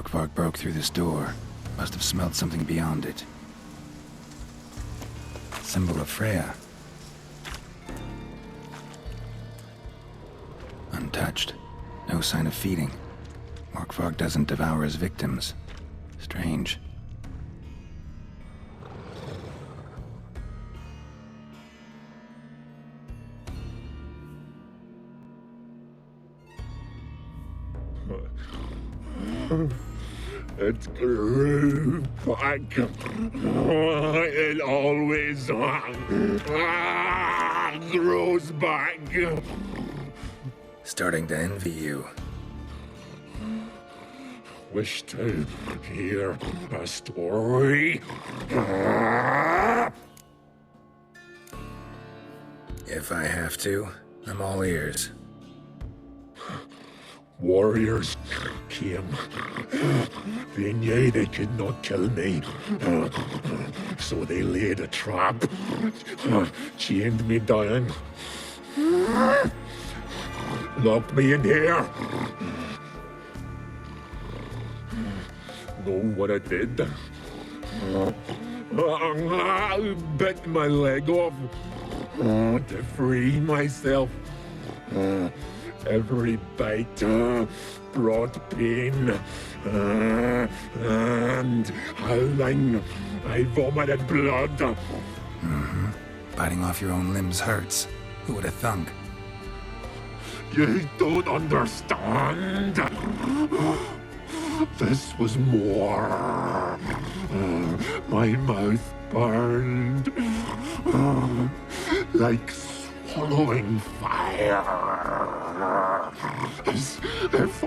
Speaker 10: Morkvarg broke through this door. Must have smelled something beyond it. Symbol of Freya. Untouched. No sign of feeding. Morkvarg doesn't devour his victims. Strange.
Speaker 15: It grew back. It always grows back.
Speaker 10: Starting to envy you.
Speaker 15: Wish to hear a story?
Speaker 10: If I have to, I'm all ears.
Speaker 15: Warriors came. They knew they could not kill me. So they laid a trap. Chained me down. Locked me in here. Know what I did? I bit my leg off to free myself. Every bite brought pain, and howling, I vomited blood.
Speaker 10: Mm-hmm. Biting off your own limbs hurts. Who would have thunk?
Speaker 15: You don't understand. This was more. My mouth burned like swallowing fire. As if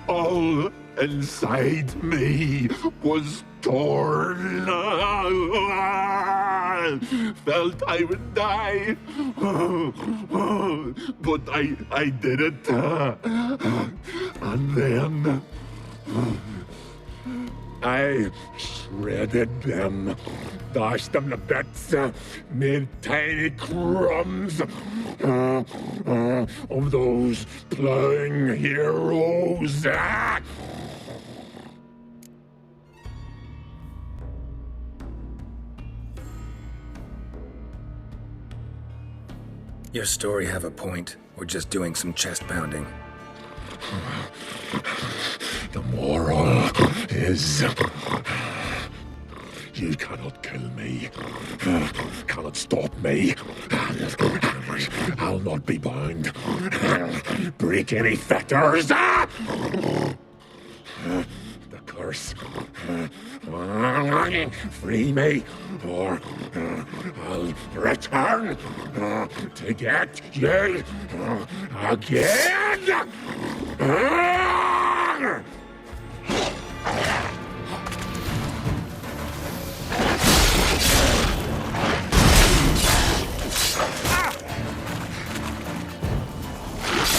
Speaker 15: all inside me was torn. Felt I would die. But I did it. And then I shredded them, dashed them to bits, made tiny crumbs of those plowing heroes.
Speaker 10: Your story have a point. We're just doing some chest pounding.
Speaker 15: The moral is you cannot kill me, cannot stop me. I'll not be bound. Break any fetters. The curse. Free me, or I'll return to get you again.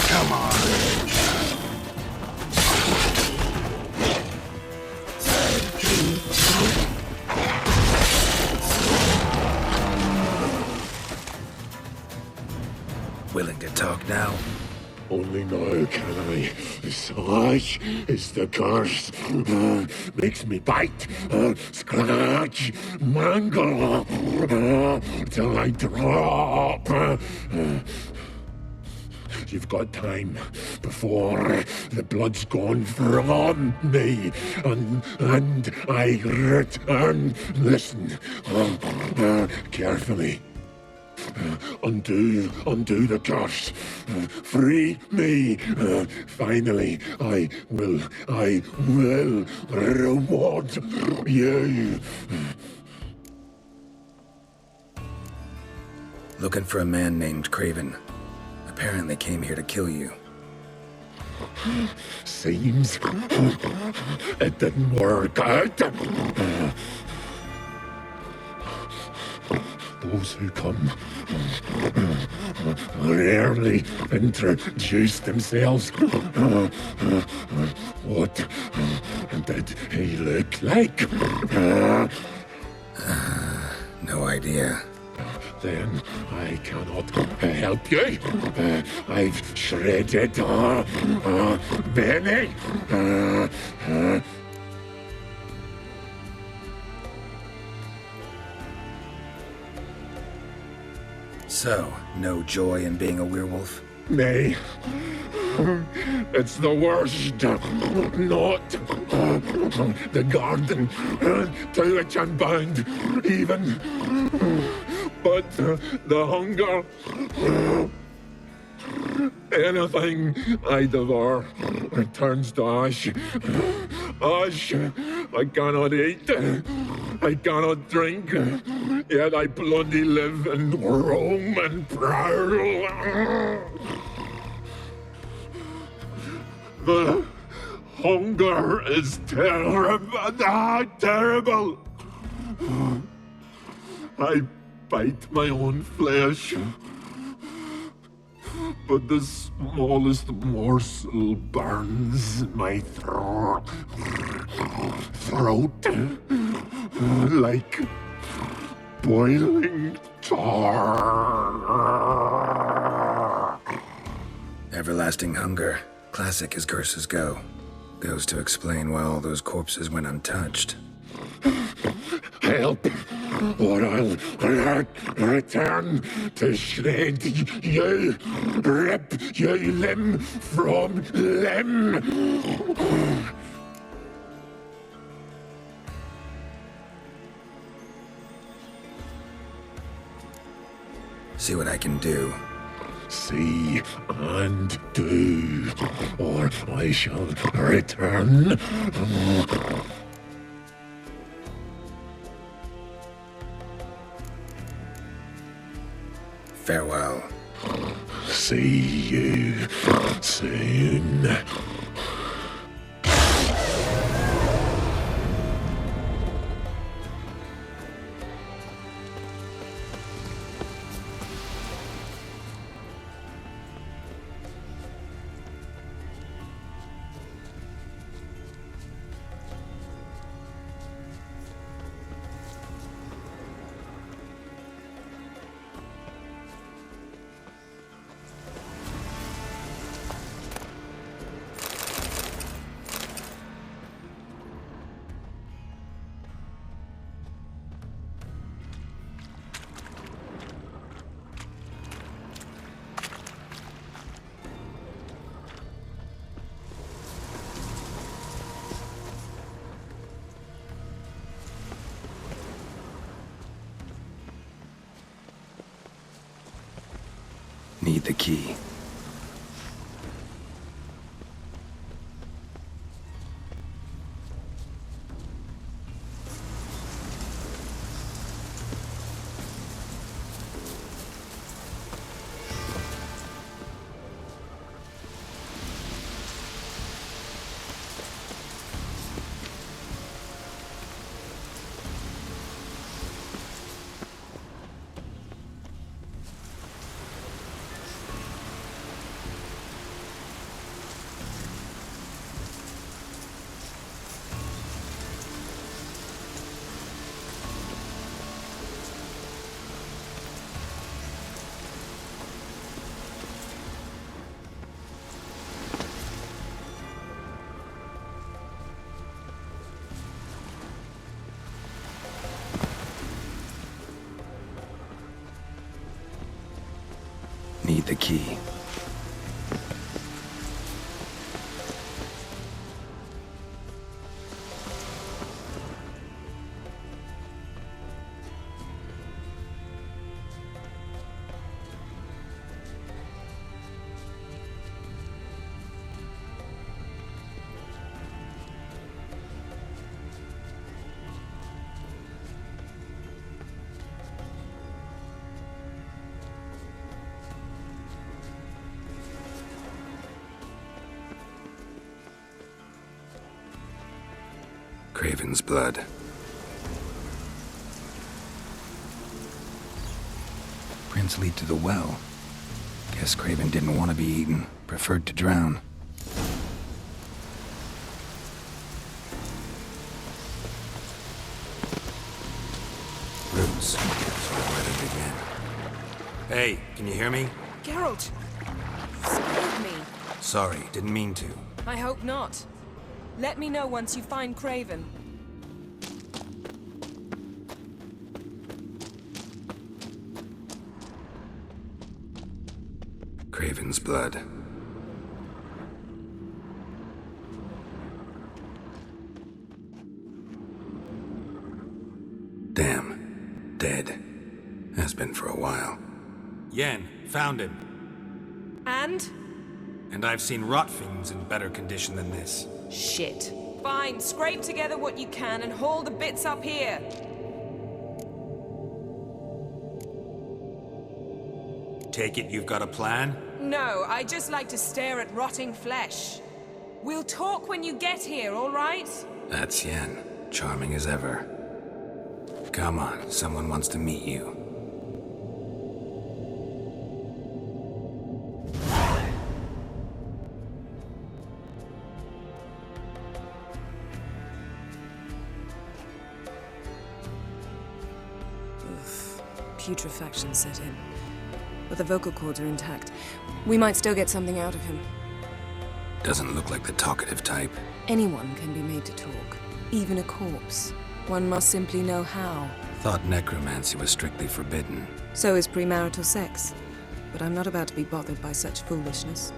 Speaker 10: Come on. Willing to talk now?
Speaker 15: Only now can I. Such is the curse. Makes me bite, scratch, mangle, till I drop. You've got time before the blood's gone from me, and I return. Listen, carefully. Undo the curse. Free me. Finally, I will reward you.
Speaker 10: Looking for a man named Craven. Apparently came here to kill you.
Speaker 15: Seems it didn't work out. Those who come rarely introduce themselves. What did he look like?
Speaker 10: No idea.
Speaker 15: Then I cannot help you. I've shredded many.
Speaker 10: So, no joy in being a werewolf?
Speaker 15: Nay. It's the worst. Not the garden to which I'm bound, even. But the hunger. Anything I devour turns to ash. Ash I cannot eat. I cannot drink. Yet I bloody live and roam and prowl. The hunger is terrible. I bite my own flesh, but the smallest morsel burns in my throat like boiling tar.
Speaker 10: Everlasting hunger. Classic as curses go. Goes to explain why all those corpses went untouched.
Speaker 15: Help, or I'll return to shred you, rip you limb from limb.
Speaker 10: See what I can do.
Speaker 15: See and do, or I shall return.
Speaker 10: Farewell.
Speaker 15: See you soon.
Speaker 10: Need the key. Need the key. Craven's blood. Prints lead to the well. Guess Craven didn't want to be eaten, preferred to drown. Roots. So where to begin? Hey, can you hear me?
Speaker 11: Geralt! You scared me.
Speaker 10: Sorry, didn't mean to.
Speaker 11: I hope not. Let me know once you find Craven.
Speaker 10: Craven's blood. Damn. Dead. Has been for a while. Yen, found him.
Speaker 11: And?
Speaker 10: And I've seen rot fiends in better condition than this.
Speaker 11: Shit. Fine, scrape together what you can and haul the bits up here.
Speaker 10: Take it you've got a plan?
Speaker 11: No, I just like to stare at rotting flesh. We'll talk when you get here, all right?
Speaker 10: That's Yen. Charming as ever. Come on, someone wants to meet you.
Speaker 11: Putrefaction set in. But the vocal cords are intact. We might still get something out of him.
Speaker 10: Doesn't look like the talkative type.
Speaker 11: Anyone can be made to talk. Even a corpse. One must simply know how.
Speaker 10: Thought necromancy was strictly forbidden.
Speaker 11: So is premarital sex. But I'm not about to be bothered by such foolishness.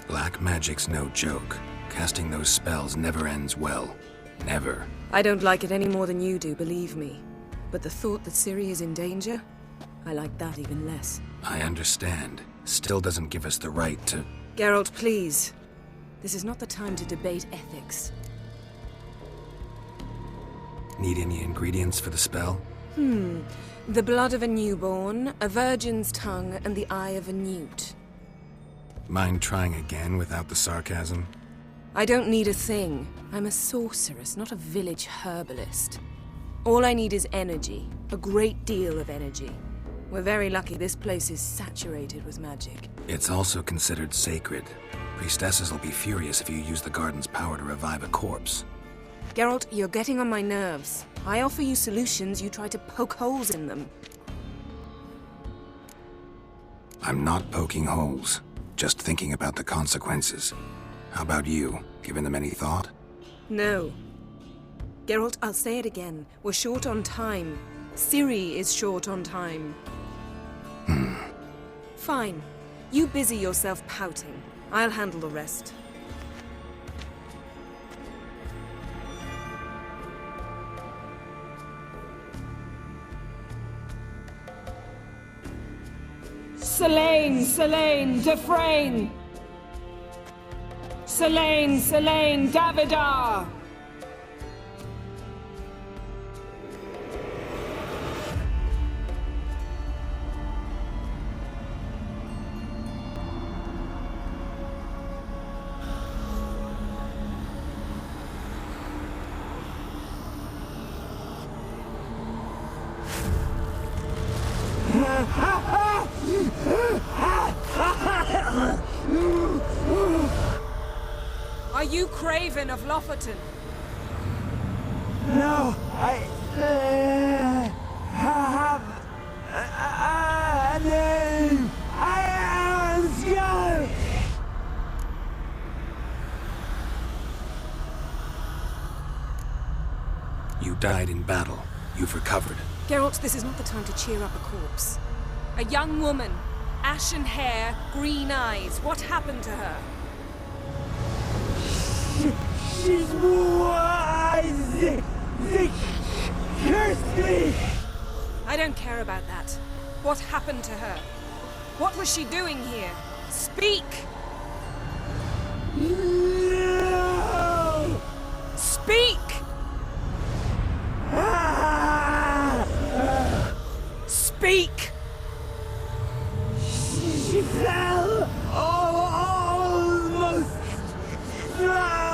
Speaker 10: Black magic's no joke. Casting those spells never ends well. Never.
Speaker 11: I don't like it any more than you do, believe me. But the thought that Ciri is in danger? I like that even less.
Speaker 10: I understand. Still doesn't give us the right to...
Speaker 11: Geralt, please. This is not the time to debate ethics.
Speaker 10: Need any ingredients for the spell?
Speaker 11: The blood of a newborn, a virgin's tongue, and the eye of a newt.
Speaker 10: Mind trying again without the sarcasm?
Speaker 11: I don't need a thing. I'm a sorceress, not a village herbalist. All I need is energy. A great deal of energy. We're very lucky this place is saturated with magic.
Speaker 10: It's also considered sacred. Priestesses will be furious if you use the garden's power to revive a corpse.
Speaker 11: Geralt, you're getting on my nerves. I offer you solutions, you try to poke holes in them.
Speaker 10: I'm not poking holes. Just thinking about the consequences. How about you? Given them any thought?
Speaker 11: No. Geralt, I'll say it again. We're short on time. Ciri is short on time. Fine. You busy yourself pouting. I'll handle the rest.
Speaker 16: Selene, Defrain! Selene, Davidar!
Speaker 11: Are you Craven of Lofoten?
Speaker 16: No, I have a name. I am Skellig.
Speaker 10: You died in battle. You've recovered.
Speaker 11: Geralt, this is not the time to cheer up a corpse. A young woman, ashen hair, green eyes. What happened to her?
Speaker 16: She's wise. They cursed me.
Speaker 11: I don't care about that. What happened to her? What was she doing here? Speak!
Speaker 16: No!
Speaker 11: Speak! Speak!
Speaker 16: She fell almost drowned.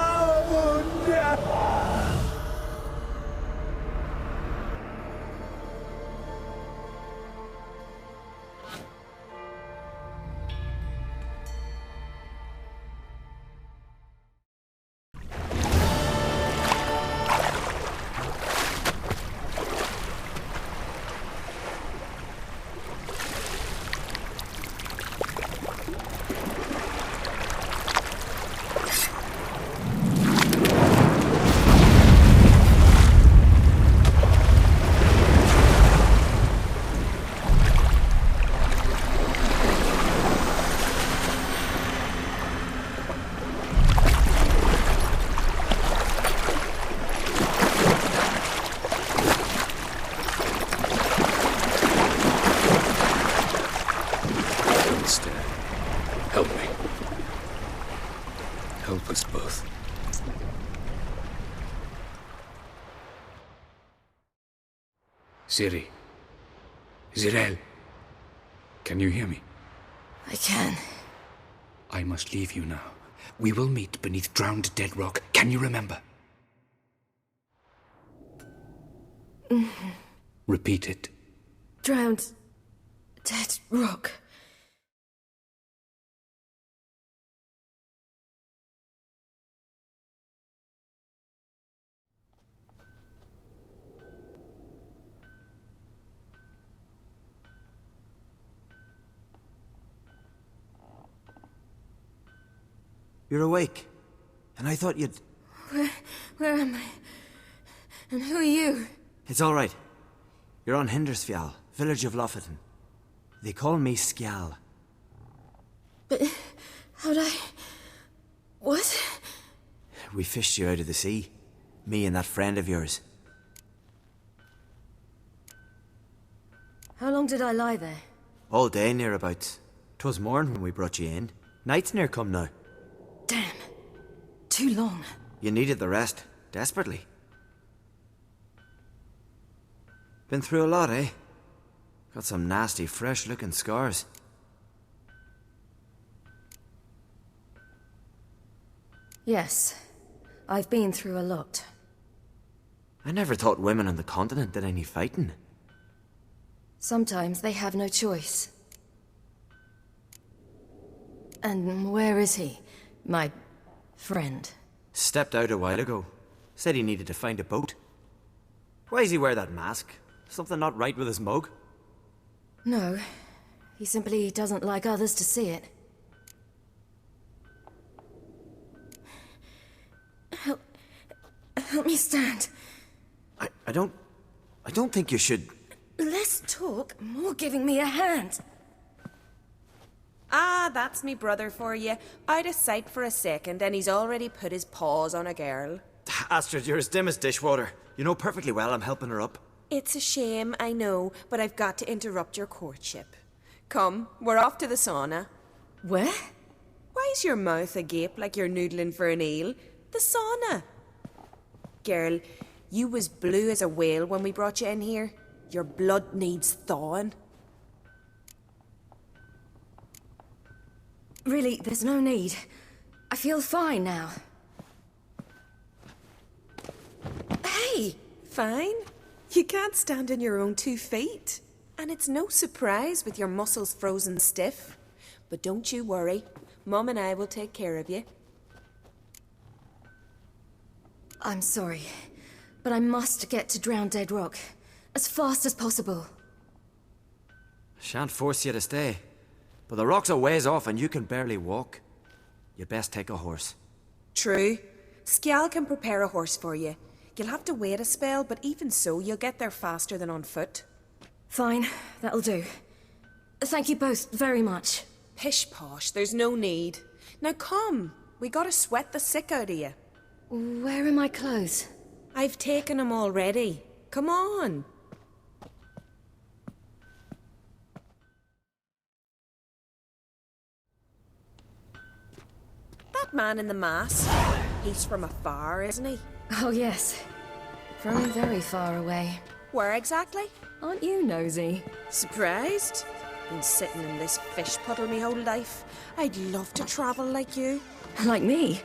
Speaker 10: Help me. Help us both. Ciri. Zirel. Can you hear me?
Speaker 5: I can.
Speaker 10: I must leave you now. We will meet beneath drowned dead rock. Can you remember? Repeat it.
Speaker 13: Drowned. Dead rock.
Speaker 2: You're awake. And I thought you'd...
Speaker 13: Where am I? And who are you?
Speaker 2: It's all right. You're on Hindersfjall, village of Lofoten. They call me Skjal.
Speaker 13: But how'd I... What?
Speaker 2: We fished you out of the sea. Me and that friend of yours.
Speaker 5: How long did I lie there?
Speaker 2: All day nearabouts. 'Twas morn when we brought you in. Night's near come now.
Speaker 5: Damn. Too long.
Speaker 2: You needed the rest. Desperately. Been through a lot, eh? Got some nasty, fresh-looking scars.
Speaker 5: Yes. I've been through a lot.
Speaker 2: I never thought women on the continent did any fighting.
Speaker 5: Sometimes they have no choice. And where is he? My friend.
Speaker 2: Stepped out a while ago. Said he needed to find a boat. Why does he wear that mask? Something not right with his mug?
Speaker 5: No. He simply doesn't like others to see it. Help me stand.
Speaker 2: I don't think you should...
Speaker 13: Less talk, more giving me a hand. Ah, that's me brother for you. Out of sight for a second, and he's already put his paws on a girl.
Speaker 2: Astrid, you're as dim as dishwater. You know perfectly well I'm helping her up.
Speaker 11: It's a shame, I know, but I've got to interrupt your courtship. Come, we're off to the sauna.
Speaker 5: Where?
Speaker 11: Why's your mouth agape like you're noodling for an eel? The sauna. Girl, you was blue as a whale when we brought you in here. Your blood needs thawing.
Speaker 5: Really, there's no need. I feel fine now.
Speaker 11: Hey, fine. You can't stand on your own 2 feet. And it's no surprise with your muscles frozen stiff. But don't you worry. Mum and I will take care of you.
Speaker 5: I'm sorry, but I must get to Drowned Dead Rock as fast as possible.
Speaker 2: Shan't force you to stay. But the rock's a ways off and you can barely walk. You'd best take a horse.
Speaker 11: True. Skjal can prepare a horse for you. You'll have to wait a spell, but even so, you'll get there faster than on foot.
Speaker 5: Fine, that'll do. Thank you both very much.
Speaker 11: Pish-posh, there's no need. Now come, we gotta sweat the sick out of you.
Speaker 5: Where are my clothes?
Speaker 11: I've taken them already. Come on. That man in the mask, he's from afar, isn't he?
Speaker 5: Oh yes, from very far away.
Speaker 11: Where exactly?
Speaker 5: Aren't you nosy?
Speaker 11: Surprised? Been sitting in this fish puddle me whole life. I'd love to travel like you.
Speaker 5: Like me?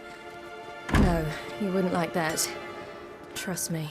Speaker 5: No, you wouldn't like that. Trust me.